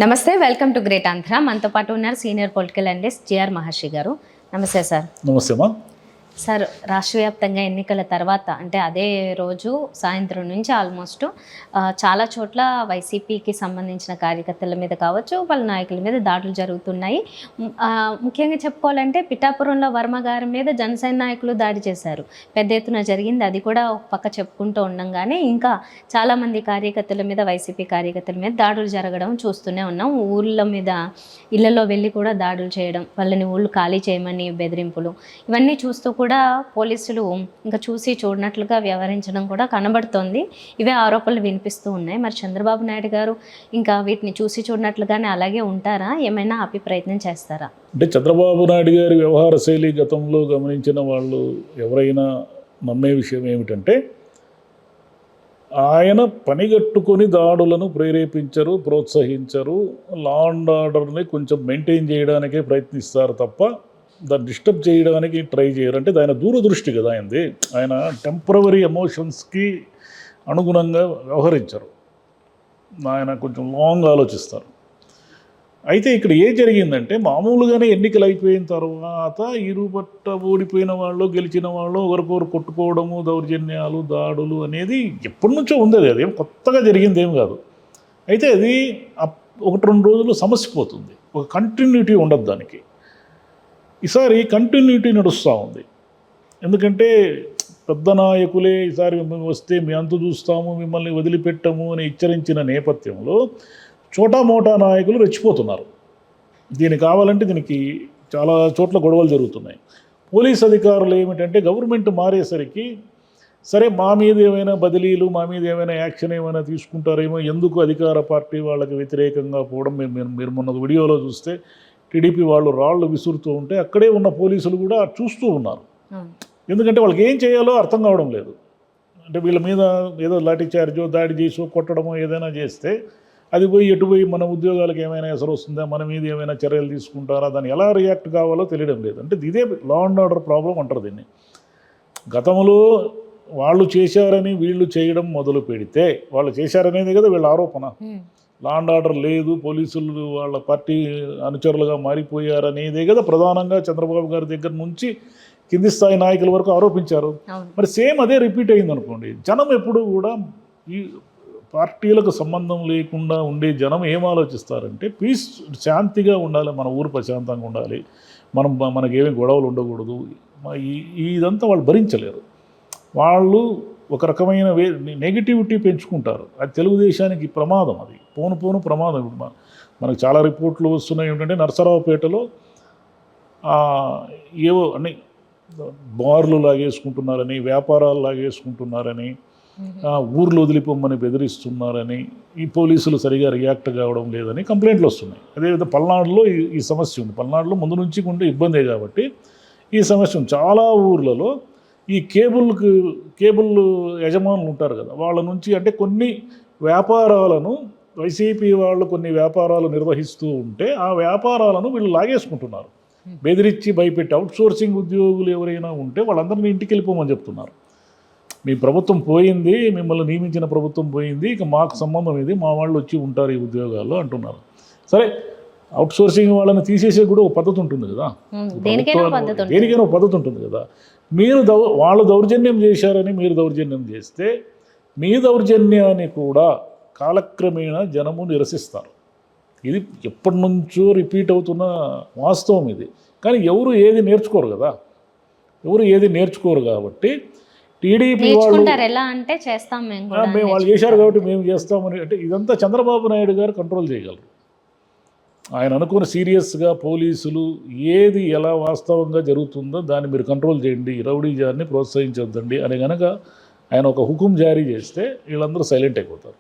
నమస్తే, welcome to great Andhra. మనతో పాటు ఉన్నారు సీనియర్ పొలిటికల్ అనలిస్ట్ జిఆర్ మహర్షి గారు. నమస్తే సార్. నమస్తే అమ్మా. సార్, రాష్ట్ర వ్యాప్తంగా ఎన్నికల తర్వాత అంటే అదే రోజు సాయంత్రం నుంచి ఆల్మోస్ట్ చాలా చోట్ల వైసీపీకి సంబంధించిన కార్యకర్తల మీద కావచ్చు, వాళ్ళ నాయకుల మీద దాడులు జరుగుతున్నాయి. ముఖ్యంగా చెప్పుకోవాలంటే పిఠాపురంలో వర్మ గారి మీద జనసేన నాయకులు దాడి చేశారు. పెద్ద ఎత్తున జరిగింది. అది కూడా ఒక పక్క చెప్పుకుంటూ ఉండంగానే ఇంకా చాలామంది కార్యకర్తల మీద, వైసీపీ కార్యకర్తల మీద దాడులు జరగడం చూస్తూనే ఉన్నాం. ఊళ్ళ మీద, ఇళ్లలో వెళ్ళి కూడా దాడులు చేయడం, వాళ్ళని ఊళ్ళు ఖాళీ చేయమని బెదిరింపులు, ఇవన్నీ చూస్తూ కూడా పోలీసులు ఇంకా చూసి చూడనట్లుగా వ్యవహరించడం కూడా కనబడుతోంది. ఇవే ఆరోపణలు వినిపిస్తూ ఉన్నాయి. మరి చంద్రబాబు నాయుడు గారు ఇంకా వీటిని చూసి చూడనట్లుగానే అలాగే ఉంటారా? ఏమైనా ఆపి ప్రయత్నం చేస్తారా? అంటే చంద్రబాబు నాయుడు గారి వ్యవహార శైలి గతంలో గమనించిన వాళ్ళు ఎవరైనా నమ్మే విషయం ఏమిటంటే, ఆయన పనిగట్టుకొని దాడులను ప్రేరేపించరు, ప్రోత్సహించరు. లా అండ్ ఆర్డర్ని కొంచెం మెయింటైన్ చేయడానికే ప్రయత్నిస్తారు తప్ప దాన్ని డిస్టర్బ్ చేయడానికి ట్రై చేయరు. అంటే ఆయన దూరదృష్టి కదా ఆయనది. ఆయన టెంపరవరీ ఎమోషన్స్కి అనుగుణంగా వ్యవహరించరు. ఆయన కొంచెం లాంగ్ ఆలోచిస్తారు. అయితే ఇక్కడ ఏం జరిగిందంటే, మామూలుగానే ఎన్నికలు అయిపోయిన తర్వాత ఇరుపట్ట ఓడిపోయిన వాళ్ళు, గెలిచిన వాళ్ళు ఒకరికొకరు కొట్టుకోవడము, దౌర్జన్యాలు, దాడులు అనేది ఎప్పటి నుంచో ఉంది. అదేం కొత్తగా జరిగింది ఏం కాదు. అయితే అది 1-2 రోజులు సమస్యపోతుంది. ఒక కంటిన్యూటీ ఉండదు దానికి. ఈసారి కంటిన్యూటీ నడుస్తూ ఉంది. ఎందుకంటే పెద్ద నాయకులే ఈసారి మేము వస్తే మీ అంతు చూస్తాము, మిమ్మల్ని వదిలిపెట్టము అని హెచ్చరించిన నేపథ్యంలో చోటా మోటా నాయకులు రెచ్చిపోతున్నారు. దీనికి కావాలంటే దీనికి చాలా చోట్ల గొడవలు జరుగుతున్నాయి. పోలీస్ అధికారులు ఏమిటంటే, గవర్నమెంట్ మారేసరికి సరే మా మీద ఏమైనా బదిలీలు, మా మీద ఏమైనా యాక్షన్ ఏమైనా తీసుకుంటారేమో, ఎందుకు అధికార పార్టీ వాళ్ళకి వ్యతిరేకంగా పోవడం. మీరు మొన్న వీడియోలో చూస్తే టీడీపీ వాళ్ళు రాళ్ళు విసురుతూ ఉంటే అక్కడే ఉన్న పోలీసులు కూడా చూస్తూ ఉన్నారు. ఎందుకంటే వాళ్ళకి ఏం చేయాలో అర్థం కావడం లేదు. అంటే వీళ్ళ మీద ఏదో లాఠీ చార్జో, దాడి చేసో, కొట్టడమో ఏదైనా చేస్తే అది పోయి ఎటు పోయి మన ఉద్యోగాలకు ఏమైనా ఎసరు వస్తుందా, మన మీద ఏమైనా చర్యలు తీసుకుంటారా, దాన్ని ఎలా రియాక్ట్ కావాలో తెలియడం లేదు. అంటే ఇదే లా అండ్ ఆర్డర్ ప్రాబ్లం అంటారు దీన్ని. గతంలో వాళ్ళు చేశారని వీళ్ళు చేయడం మొదలు పెడితే, వాళ్ళు చేశారనేది కదా వీళ్ళ ఆరోపణ. లా అండ్ ఆర్డర్ లేదు, పోలీసులు వాళ్ళ పార్టీ అనుచరులుగా మారిపోయారనేదే కదా ప్రధానంగా చంద్రబాబు గారి దగ్గర నుంచి కింది స్థాయి నాయకుల వరకు ఆరోపించారు. మరి సేమ్ అదే రిపీట్ అయింది అనుకోండి. జనం ఎప్పుడు కూడా ఈ పార్టీలకు సంబంధం లేకుండా ఉండే జనం ఏం ఆలోచిస్తారంటే, పీస్, శాంతిగా ఉండాలి, మన ఊరు ప్రశాంతంగా ఉండాలి, మనకేమీ గొడవలు ఉండకూడదు. ఇదంతా వాళ్ళు భరించలేరు. వాళ్ళు ఒక రకమైన నెగిటివిటీ పెంచుకుంటారు. అది తెలుగుదేశానికి ప్రమాదం. అది పోను ప్రమాదం. మనకు చాలా రిపోర్ట్లు వస్తున్నాయి ఏంటంటే, నరసరావుపేటలో ఏవో అన్ని బార్లు లాగేసుకుంటున్నారని, వ్యాపారాలు లాగేసుకుంటున్నారని, ఊర్లు వదిలిపోమ్మని బెదిరిస్తున్నారని, ఈ పోలీసులు సరిగా రియాక్ట్ కావడం లేదని కంప్లైంట్లు వస్తున్నాయి. అదేవిధంగా పల్నాడులో ఈ సమస్య ఉంది. పల్నాడులో ముందు నుంచి ఉండే ఇబ్బందే కాబట్టి ఈ సమస్య ఉంది. చాలా ఊర్లలో ఈ కేబుల్ యజమానులు ఉంటారు కదా, వాళ్ళ నుంచి అంటే కొన్ని వ్యాపారాలను వైసీపీ వాళ్ళు కొన్ని వ్యాపారాలు నిర్వహిస్తూ ఉంటే ఆ వ్యాపారాలను వీళ్ళు లాగేసుకుంటున్నారు. బెదిరించి భయపెట్టి అవుట్సోర్సింగ్ ఉద్యోగులు ఎవరైనా ఉంటే వాళ్ళందరినీ ఇంటికి వెళ్ళిపోమని చెప్తున్నారు. మీ ప్రభుత్వం పోయింది, మిమ్మల్ని నియమించిన ప్రభుత్వం పోయింది, ఇక మాకు సంబంధం ఇది, మా వాళ్ళు వచ్చి ఉంటారు ఈ ఉద్యోగాల్లో అంటున్నారు. సరే, అవుట్సోర్సింగ్ వాళ్ళని తీసేసే కూడా ఒక పద్ధతి ఉంటుంది కదా, దేనికైనా ఒక పద్ధతి ఉంటుంది కదా. వాళ్ళు దౌర్జన్యం చేశారని మీరు దౌర్జన్యం చేస్తే మీ దౌర్జన్యాన్ని కూడా కాలక్రమేణా జనము నిరసిస్తారు. ఇది ఎప్పటి నుంచో రిపీట్ అవుతున్న వాస్తవం ఇది. కానీ ఎవరు ఏది నేర్చుకోరు కదా, కాబట్టి టీడీపీ వాళ్ళు ఎలా అంటే చేస్తాం, మేము వాళ్ళు చేశారు కాబట్టి మేము చేస్తామని, అంటే ఇదంతా చంద్రబాబు నాయుడు గారు కంట్రోల్ చేయగలరు. ఆయన అనుకున్న సీరియస్గా పోలీసులు ఏది ఎలా వాస్తవంగా జరుగుతుందో దాన్ని మీరు కంట్రోల్ చేయండి, రౌడీజాన్ని ప్రోత్సహించొద్దండి అని కనుక ఆయన ఒక హుకుం జారీ చేస్తే వీళ్ళందరూ సైలెంట్ అయిపోతారు.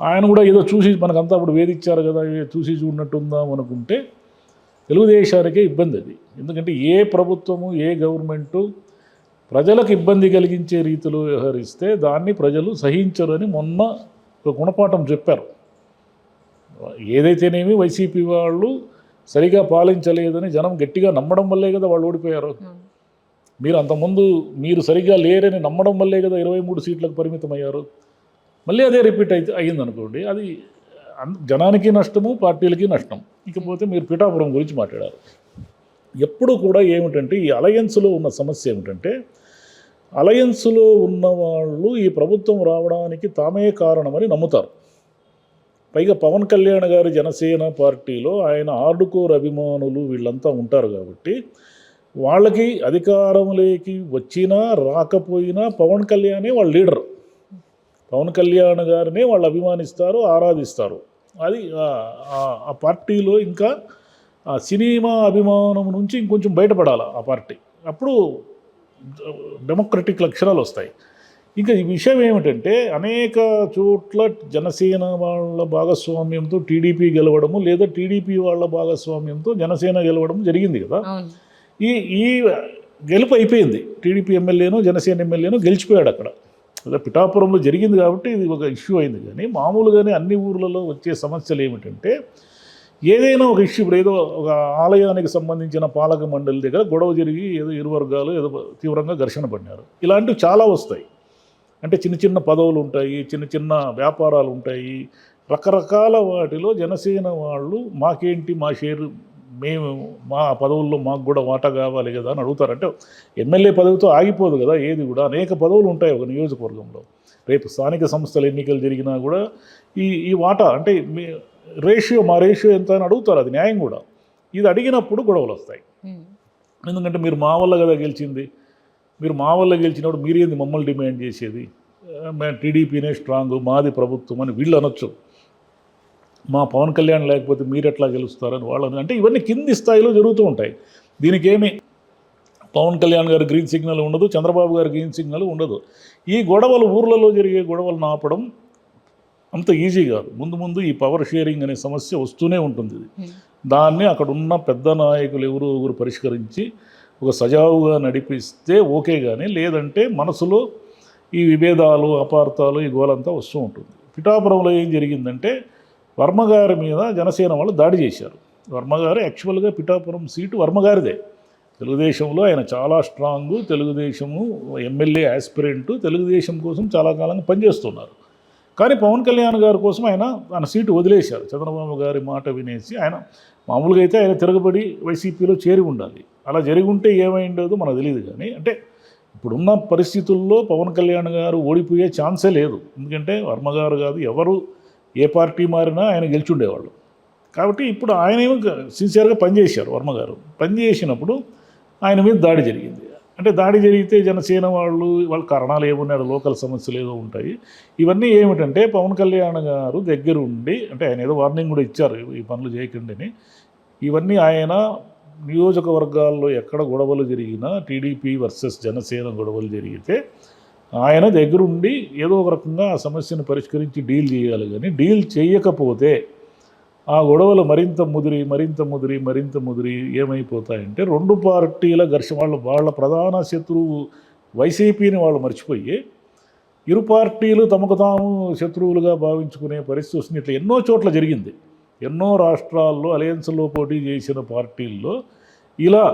ఆయన కూడా ఏదో చూసి మనకంతా అప్పుడు వేధించారు కదా, చూసి చూడనట్టుందాం అనుకుంటే తెలుగుదేశానికే ఇబ్బంది అది. ఎందుకంటే ఏ ప్రభుత్వము, ఏ గవర్నమెంటు ప్రజలకు ఇబ్బంది కలిగించే రీతిలో వ్యవహరిస్తే దాన్ని ప్రజలు సహించరని మొన్న ఒక గుణపాఠం చెప్పారు. ఏదైతేనేమి వైసీపీ వాళ్ళు సరిగా పాలించలేదని జనం గట్టిగా నమ్మడం వల్లే కదా వాళ్ళు ఓడిపోయారు. మీరు అంతకుముందు మీరు సరిగ్గా లేరని నమ్మడం వల్లే కదా 23 సీట్లకు పరిమితం అయ్యారు. మళ్ళీ అదే రిపీట్ అయ్యింది అనుకోండి, అది జనానికి నష్టము, పార్టీలకి నష్టం. ఇకపోతే మీరు పిఠాపురం గురించి మాట్లాడారు. ఎప్పుడు కూడా ఏమిటంటే ఈ అలయన్స్లో ఉన్న సమస్య ఏమిటంటే, అలయన్స్లో ఉన్న వాళ్ళు ఈ ప్రభుత్వం రావడానికి తామే కారణమని నమ్ముతారు. పైగా పవన్ కళ్యాణ్ గారి జనసేన పార్టీలో ఆయన హార్డ్కోర్ అభిమానులు వీళ్ళంతా ఉంటారు కాబట్టి వాళ్ళకి అధికారంలోకి వచ్చినా రాకపోయినా పవన్ కళ్యాణే వాళ్ళ లీడర్. పవన్ కళ్యాణ్ గారినే వాళ్ళు అభిమానిస్తారు, ఆరాధిస్తారు. అది ఆ పార్టీలో ఇంకా ఆ సినిమా అభిమానం నుంచి ఇంకొంచెం బయటపడాలి ఆ పార్టీ. అప్పుడు డెమోక్రటిక్ లక్షణాలు వస్తాయి. ఇంకా ఈ విషయం ఏమిటంటే అనేక చోట్ల జనసేన వాళ్ళ భాగస్వామ్యంతో టీడీపీ గెలవడము, లేదా టీడీపీ వాళ్ళ భాగస్వామ్యంతో జనసేన గెలవడం జరిగింది కదా. ఈ గెలుపు అయిపోయింది. టీడీపీ ఎమ్మెల్యేనో జనసేన ఎమ్మెల్యేనో గెలిచిపోయాడు అక్కడ. అదే పిఠాపురంలో జరిగింది కాబట్టి ఇది ఒక ఇష్యూ అయింది. కానీ మామూలుగానే అన్ని ఊర్లలో వచ్చే సమస్యలు ఏమిటంటే, ఏదైనా ఒక ఇష్యూ, ఇప్పుడు ఏదో ఒక ఆలయానికి సంబంధించిన పాలక మండలి దగ్గర గొడవ జరిగి ఏదో ఇరు వర్గాలు ఏదో తీవ్రంగా ఘర్షణ పడినారు. ఇలాంటివి చాలా వస్తాయి. అంటే చిన్న చిన్న పదవులు ఉంటాయి, చిన్న చిన్న వ్యాపారాలు ఉంటాయి, రకరకాల వాటిలో జనసేన వాళ్ళు మాకేంటి, మా షేరు, మేము మా పదవుల్లో మాకు కూడా వాటా కావాలి కదా అని అడుగుతారు. అంటే ఎమ్మెల్యే పదవితో ఆగిపోదు కదా ఏది కూడా, అనేక పదవులు ఉంటాయి ఒక నియోజకవర్గంలో. రేపు స్థానిక సంస్థల ఎన్నికలు జరిగినా కూడా ఈ వాటా అంటే మా రేషియో ఎంత అని అడుగుతారు. అది న్యాయం కూడా. ఇది అడిగినప్పుడు గొడవలు వస్తాయి. ఎందుకంటే మీరు మా వల్ల కదా గెలిచింది, మీరు మా వల్ల గెలిచినప్పుడు మీరేంది మమ్మల్ని డిమాండ్ చేసేది, మేము టీడీపీనే స్ట్రాంగ్, మాది ప్రభుత్వం అని వీళ్ళు అనొచ్చు. మా పవన్ కళ్యాణ్ లేకపోతే మీరు ఎట్లా గెలుస్తారని వాళ్ళని, అంటే ఇవన్నీ కింది స్థాయిలో జరుగుతూ ఉంటాయి. దీనికేమి పవన్ కళ్యాణ్ గారు గ్రీన్ సిగ్నల్ ఉండదు, చంద్రబాబు గారు గ్రీన్ సిగ్నల్ ఉండదు. ఈ గొడవలు ఊర్లలో జరిగే గొడవలను ఆపడం అంత ఈజీ కాదు. ముందు ముందు ఈ పవర్ షేరింగ్ అనే సమస్య వస్తూనే ఉంటుంది. దాన్ని అక్కడ ఉన్న పెద్ద నాయకులు ఎవరు పరిష్కరించి ఒక సజావుగా నడిపిస్తే ఓకే, కానీ లేదంటే మనసులో ఈ విభేదాలు, అపార్థాలు, ఈ గోలంతా వస్తూ ఉంటుంది. పిఠాపురంలో ఏం జరిగిందంటే, వర్మగారి మీద జనసేన వాళ్ళు దాడి చేశారు. వర్మగారు యాక్చువల్గా పిఠాపురం సీటు వర్మగారిదే. తెలుగుదేశంలో ఆయన చాలా స్ట్రాంగు, తెలుగుదేశము ఎమ్మెల్యే యాస్పిరెంటు, తెలుగుదేశం కోసం చాలా కాలంగా పనిచేస్తున్నారు. కానీ పవన్ కళ్యాణ్ గారి కోసం ఆయన సీటు వదిలేశారు. చంద్రబాబు గారి మాట వినేసి ఆయన మామూలుగా అయితే ఆయన తిరగబడి వైసీపీలో చేరి ఉండాలి. అలా జరిగి ఉంటే ఏమైండదో మనకు తెలియదు. కానీ అంటే ఇప్పుడున్న పరిస్థితుల్లో పవన్ కళ్యాణ్ గారు ఓడిపోయే ఛాన్సే లేదు. ఎందుకంటే వర్మగారు కాదు, ఎవరు ఏ పార్టీ మారినా ఆయన గెలిచుండేవాళ్ళు. కాబట్టి ఇప్పుడు ఆయన ఏమో సిన్సియర్గా పనిచేశారు. వర్మగారు పనిచేసినప్పుడు ఆయన మీద దాడి జరిగింది. అంటే దాడి జరిగితే జనసేన వాళ్ళ కారణాలు ఏమున్నాడు, లోకల్ సమస్యలు ఏదో ఉంటాయి. ఇవన్నీ ఏమిటంటే పవన్ కళ్యాణ్ గారు దగ్గరుండి, అంటే ఆయన ఏదో వార్నింగ్ కూడా ఇచ్చారు ఈ పనులు చేయకండి అని. ఇవన్నీ ఆయన నియోజకవర్గాల్లో ఎక్కడ గొడవలు జరిగినా, టీడీపీ వర్సెస్ జనసేన గొడవలు జరిగితే ఆయన దగ్గరుండి ఏదో ఒక రకంగా ఆ సమస్యను పరిష్కరించి డీల్ చేయాలి. కానీ డీల్ చేయకపోతే ఆ గొడవలు మరింత ముదిరి ఏమైపోతాయంటే, రెండు పార్టీల ఘర్షణ, వాళ్ళ ప్రధాన శత్రువు వైసీపీని వాళ్ళు మర్చిపోయి ఇరు పార్టీలు తమకు తాము శత్రువులుగా భావించుకునే పరిస్థితి వస్తుంది. ఇట్లా ఎన్నో చోట్ల జరిగింది. ఎన్నో రాష్ట్రాల్లో అలయన్స్లో పోటీ చేసిన పార్టీల్లో ఇలా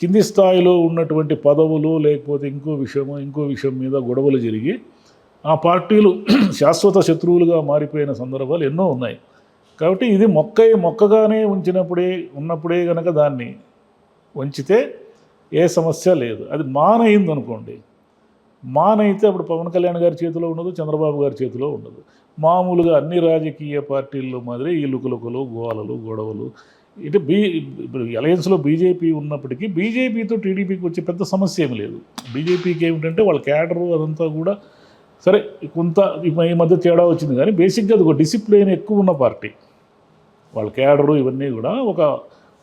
కింది స్థాయిలో ఉన్నటువంటి పదవులు, లేకపోతే ఇంకో విషయం మీద గొడవలు జరిగి ఆ పార్టీలు శాశ్వత శత్రువులుగా మారిపోయిన సందర్భాలు ఎన్నో ఉన్నాయి. కాబట్టి ఇది మొక్కగానే ఉన్నప్పుడే కనుక దాన్ని వంచితే ఏ సమస్య లేదు. అది మానైందనుకోండి, మానైతే అప్పుడు పవన్ కళ్యాణ్ గారి చేతిలో ఉండదు, చంద్రబాబు గారి చేతిలో ఉండదు. మామూలుగా అన్ని రాజకీయ పార్టీల్లో మాదిరి ఈ లుకలుకలు, గొడవలు. ఇటు ఇప్పుడు అలయన్స్లో బీజేపీ ఉన్నప్పటికీ బీజేపీతో టీడీపీకి వచ్చే పెద్ద సమస్య ఏమి లేదు. బీజేపీకి ఏమిటంటే వాళ్ళ క్యాడరు అదంతా కూడా సరే, కొంత ఈ మధ్య తేడా వచ్చింది. కానీ బేసిక్గా అది ఒక డిసిప్లిన్ ఎక్కువ ఉన్న పార్టీ. వాళ్ళ క్యాడరు ఇవన్నీ కూడా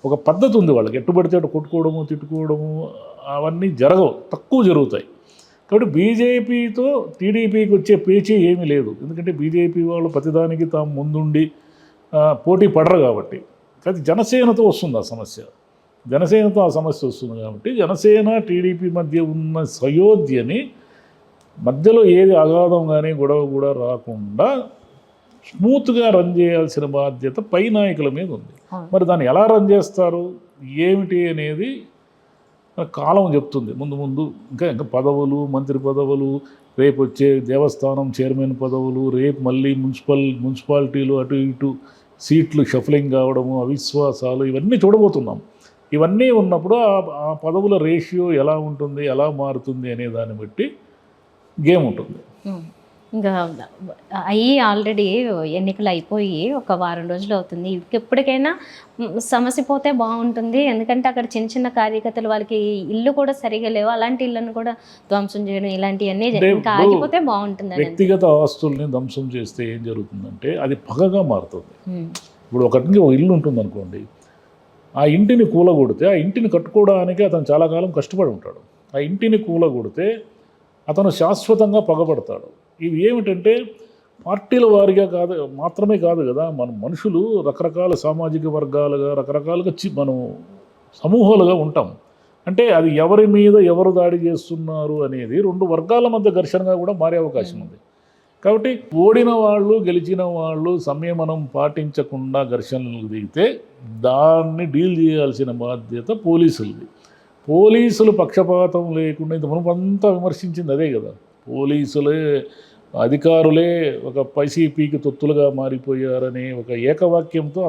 ఒక పద్ధతి ఉంది వాళ్ళకి. ఎట్టుబడితే అటు కొట్టుకోవడము, తిట్టుకోవడము అవన్నీ తక్కువ జరుగుతాయి. కాబట్టి బీజేపీతో టీడీపీకి వచ్చే పేచీ ఏమీ లేదు. ఎందుకంటే బీజేపీ వాళ్ళు ప్రతిదానికి తాము ముందుండి పోటీ పడరు కాబట్టి. కానీ జనసేనతో వస్తుంది ఆ సమస్య. వస్తుంది కాబట్టి జనసేన టీడీపీ మధ్య ఉన్న సయోధ్యని మధ్యలో ఏది అగాధం కానీ గొడవ కూడా రాకుండా స్మూత్గా రన్ చేయాల్సిన బాధ్యత పై నాయకుల మీద ఉంది. మరి దాన్ని ఎలా రన్ చేస్తారు ఏమిటి అనేది కాలం చెప్తుంది. ముందు ఇంకా పదవులు, మంత్రి పదవులు, రేపు వచ్చే దేవస్థానం చైర్మన్ పదవులు, రేపు మళ్ళీ మున్సిపాలిటీలు అటు ఇటు సీట్లు షఫలింగ్ కావడము, అవిశ్వాసాలు, ఇవన్నీ చూడబోతున్నాం. ఇవన్నీ ఉన్నప్పుడు ఆ పదవుల రేషియో ఎలా ఉంటుంది, ఎలా మారుతుంది అనే దాన్ని బట్టి గేమ్ ఉంటుంది. ఇంకా అయ్యి ఆల్రెడీ ఎన్నికలు అయిపోయి ఒక వారం రోజులు అవుతుంది. ఎప్పటికైనా సమస్య పోతే బాగుంటుంది. ఎందుకంటే అక్కడ చిన్న చిన్న కార్యకర్తలు వాళ్ళకి ఇల్లు కూడా సరిగా లేవు, అలాంటి ఇళ్ళను కూడా ధ్వంసం చేయడం ఇలాంటివన్నీ ఇంకా ఆగిపోతే బాగుంటుంది. వ్యక్తిగత ఆస్తుల్ని ధ్వంసం చేస్తే ఏం జరుగుతుందంటే అది పగగా మారుతుంది. ఇప్పుడు ఒకటికి ఒక ఇల్లు ఉంటుంది అనుకోండి, ఆ ఇంటిని కూలగొడితే ఆ ఇంటిని కట్టుకోవడానికి అతను చాలా కాలం కష్టపడి ఉంటాడు. ఆ ఇంటిని కూలగొడితే అతను శాశ్వతంగా పగబడతాడు. ఇవి ఏమిటంటే పార్టీల వారిగా మాత్రమే కాదు కదా, మన మనుషులు రకరకాల సామాజిక వర్గాలుగా రకరకాలుగా మనం సమూహాలుగా ఉంటాం. అంటే అది ఎవరి మీద ఎవరు దాడి చేస్తున్నారు అనేది 2 వర్గాల మధ్య ఘర్షణగా కూడా మారే అవకాశం ఉంది. కాబట్టి ఓడిన వాళ్ళు గెలిచిన వాళ్ళు సంయమనం పాటించకుండా ఘర్షణలకు దిగితే దాన్ని డీల్ చేయాల్సిన బాధ్యత పోలీసులది. పోలీసులు పక్షపాతం లేకుండా ఇంత మునుపంతా విమర్శించింది అదే కదా, పోలీసులే అధికారులే ఒక వైసీపీకి తొత్తులుగా మారిపోయారనే ఒక ఏకవాక్యంతో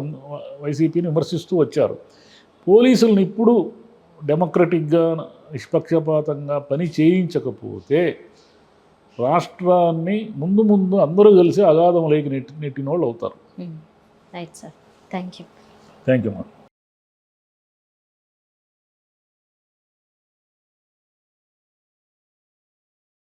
వైసీపీని విమర్శిస్తూ వచ్చారు. పోలీసులను ఇప్పుడు డెమోక్రటిక్గా నిష్పక్షపాతంగా పని చేయించకపోతే రాష్ట్రాన్ని ముందు అందరూ కలిసి అగాధం లేకి నెట్టిన వాళ్ళు అవుతారు. Right sir, thank you. Thank you మా.